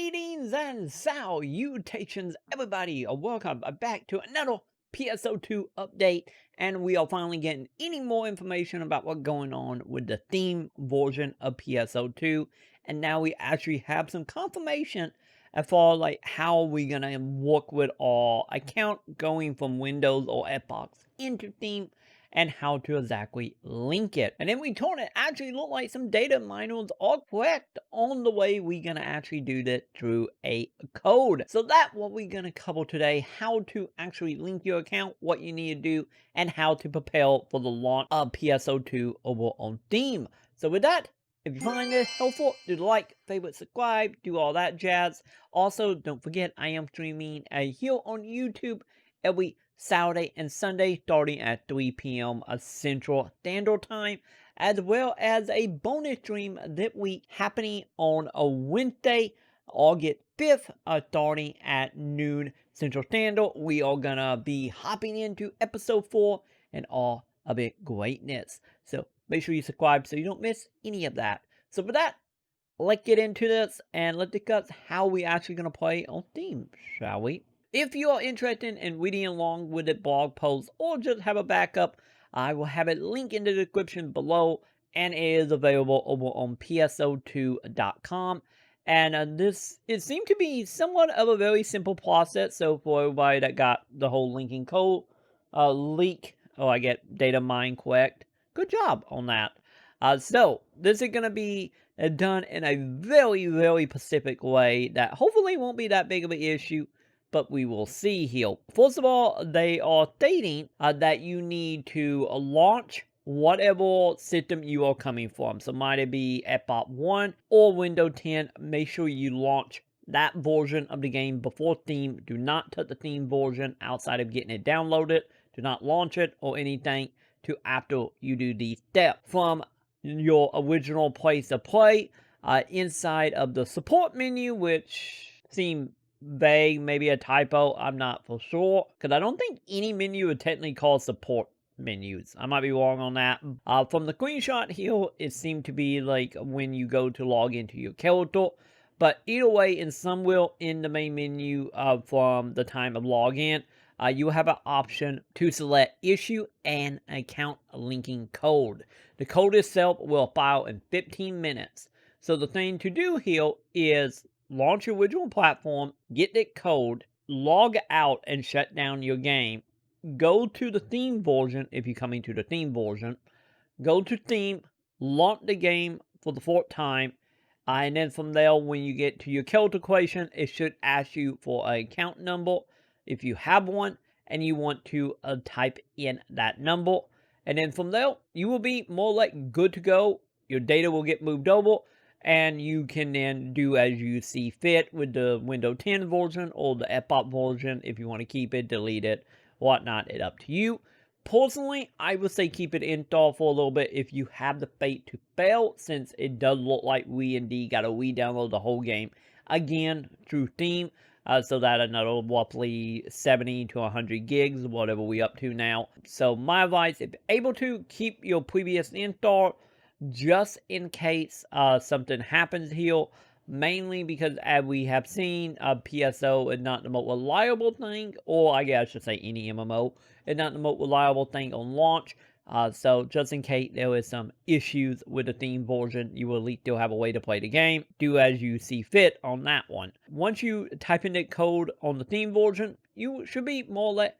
Greetings and salutations, everybody. Welcome back to another PSO2 update. And we are finally getting any more information about what's going on with the theme version of PSO2. And now we actually have some confirmation as far like how we're gonna work with our account going from Windows or Xbox into theme and how to exactly link it. And then we told it actually looked like some data miners are correct on the way we're gonna actually do that through a code. So that's what we're gonna cover today, how to actually link your account, what you need to do, and how to prepare for the launch of PSO2 over on Theme. So with that, if you find this helpful, do like, favorite, subscribe, do all that jazz. Also, don't forget I am streaming here on YouTube every Saturday and Sunday starting at 3 p.m. Central Standard Time, as well as a bonus stream that week happening on a Wednesday, August 5th, starting at noon Central Standard. We are gonna be hopping into episode 4 and all of it greatness. So make sure you subscribe so you don't miss any of that. So for that, let's get into this and let's discuss how we actually gonna play on Theme, shall we? If you are interested in reading along with the blog post or just have a backup, I will have it linked in the description below, and it is available over on PSO2.com. And it seemed to be somewhat of a very simple process. So for everybody that got the whole linking code leak, I get data mine correct. Good job on that. So this is going to be done in a very, very specific way that hopefully won't be that big of an issue, but we will see here. First of all, they are stating that you need to launch whatever system you are coming from. So might it be Xbox One or Windows 10. Make sure you launch that version of the game before Theme. Do not touch the Theme version outside of getting it downloaded. Do not launch it or anything to after you do these steps. From your original place to play, inside of the support menu, which seems vague, maybe a typo, I'm not for sure, because I don't think any menu would technically call support menus. I might be wrong on that. From the screenshot here, it seemed to be like when you go to log into your character, but either way, in somewhere in the main menu from the time of login, you have an option to select issue and account linking code. The code itself will file in 15 minutes. So the thing to do here is launch your original platform, get that code, log out and shut down your game, go to the theme version if you're coming to the theme version, go to theme, launch the game for the fourth time, and then from there, when you get to your character equation, it should ask you for an account number if you have one, and you want to type in that number. And then from there, you will be more like good to go. Your data will get moved over, and you can then do as you see fit with the Windows 10 version or the Xbox version. If you want to keep it, delete it, whatnot, it's up to you. Personally, I would say keep it installed for a little bit if you have the fate to fail, since it does look like we indeed got to re-download the whole game again through Steam. So that another roughly 70 to 100 gigs, whatever we up to now. So my advice, if able to, keep your previous install just in case something happens here. Mainly because, as we have seen, PSO is not the most reliable thing, or I guess I should say any MMO is not the most reliable thing on launch. So just in case there is some issues with the theme version, you will at least still have a way to play the game. Do as you see fit on that one. Once you type in the code on the theme version, you should be more or less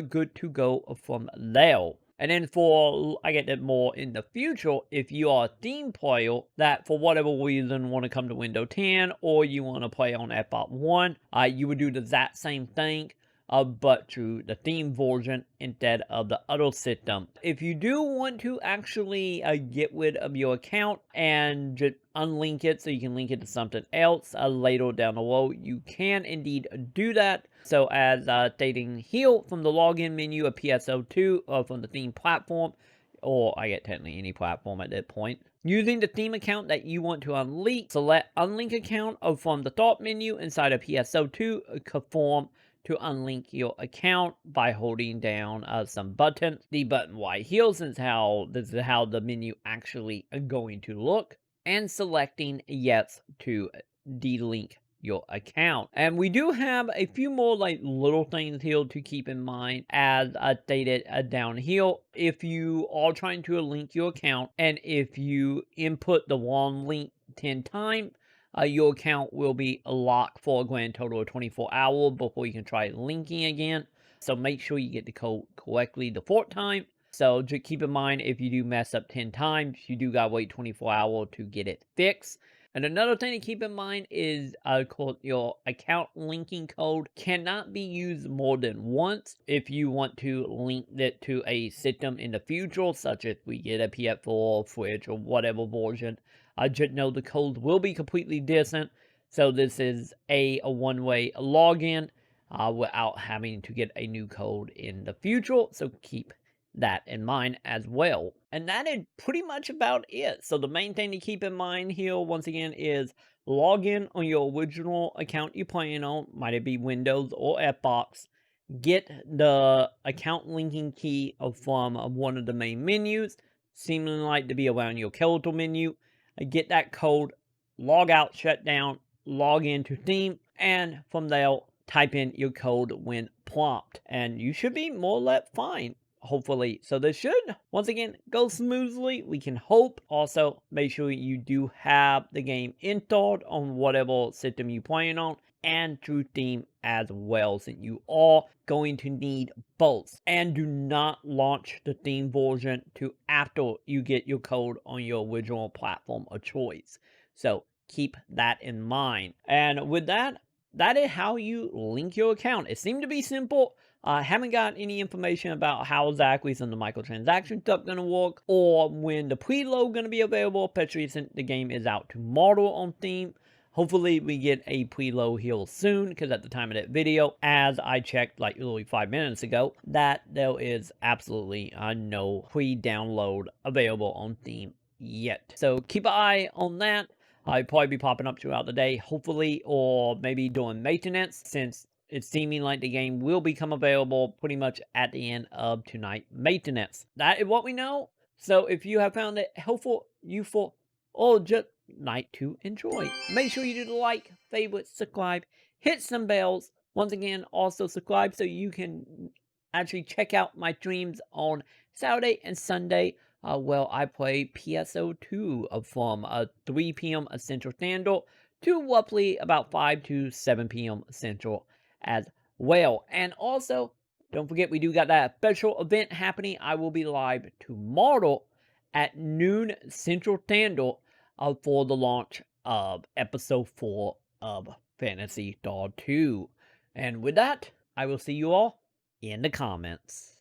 good to go from there. And then for, I get that more in the future, if you are a theme player that for whatever reason want to come to Windows 10 or you want to play on Xbox One, you would do the exact same thing, but through the theme version instead of the other system. If you do want to actually get rid of your account and just unlink it so you can link it to something else later down the road, you can indeed do that. So as stating here from the login menu of PSO2 from the theme platform, or I get technically any platform at that point, using the theme account that you want to unlink, select unlink account from the top menu inside of PSO2, conform to unlink your account by holding down some buttons. The button right here, since this is how the menu actually going to look, and selecting yes to delink your account. And we do have a few more like little things here to keep in mind, as I stated down here. If you are trying to link your account, and if you input the wrong link 10 times, your account will be locked for a grand total of 24 hours before you can try linking again. So make sure you get the code correctly the 4th time. So just keep in mind, if you do mess up 10 times, you do gotta wait 24 hours to get it fixed. And another thing to keep in mind is your account linking code cannot be used more than once. If you want to link it to a system in the future, such as we get a PS4, Switch, or whatever version, just know the code will be completely different. So this is a one-way login without having to get a new code in the future. So keep that in mind as well. And that is pretty much about it. So the main thing to keep in mind here, once again, is log in on your original account you're playing on, might it be Windows or Xbox. Get the account linking key from one of the main menus, seeming like to be around your character menu. Get that code, log out, shut down, log into Steam, and from there, type in your code when prompt, and you should be more or less fine, hopefully. So this should, once again, go smoothly, we can hope. Also, make sure you do have the game installed on whatever system you're playing on, and through Steam as well, since you are going to need both. And do not launch the Steam version to after you get your code on your original platform of choice. So keep that in mind. And with that, that is how you link your account. It seemed to be simple. I haven't got any information about how exactly some of the microtransaction stuff going to work, or when the preload going to be available, especially since the game is out tomorrow on Steam. Hopefully we get a preload here soon, because at the time of that video, as I checked like literally 5 minutes ago, that there is absolutely no pre-download available on Steam yet. So keep an eye on that. I'll probably be popping up throughout the day, hopefully, or maybe doing maintenance, since it's seeming like the game will become available pretty much at the end of tonight maintenance. That is what we know. So if you have found it helpful, useful, or just like to enjoy, make sure you do the like, favorite, subscribe, hit some bells. Once again, also subscribe so you can actually check out my streams on Saturday and Sunday. Well, I play PSO2 from 3 p.m. Central Standard to roughly about 5 to 7 p.m. Central as well. And also, don't forget, we do got that special event happening. I will be live tomorrow at noon Central Standard for the launch of episode 4 of Phantasy Star 2. And with that, I will see you all in the comments.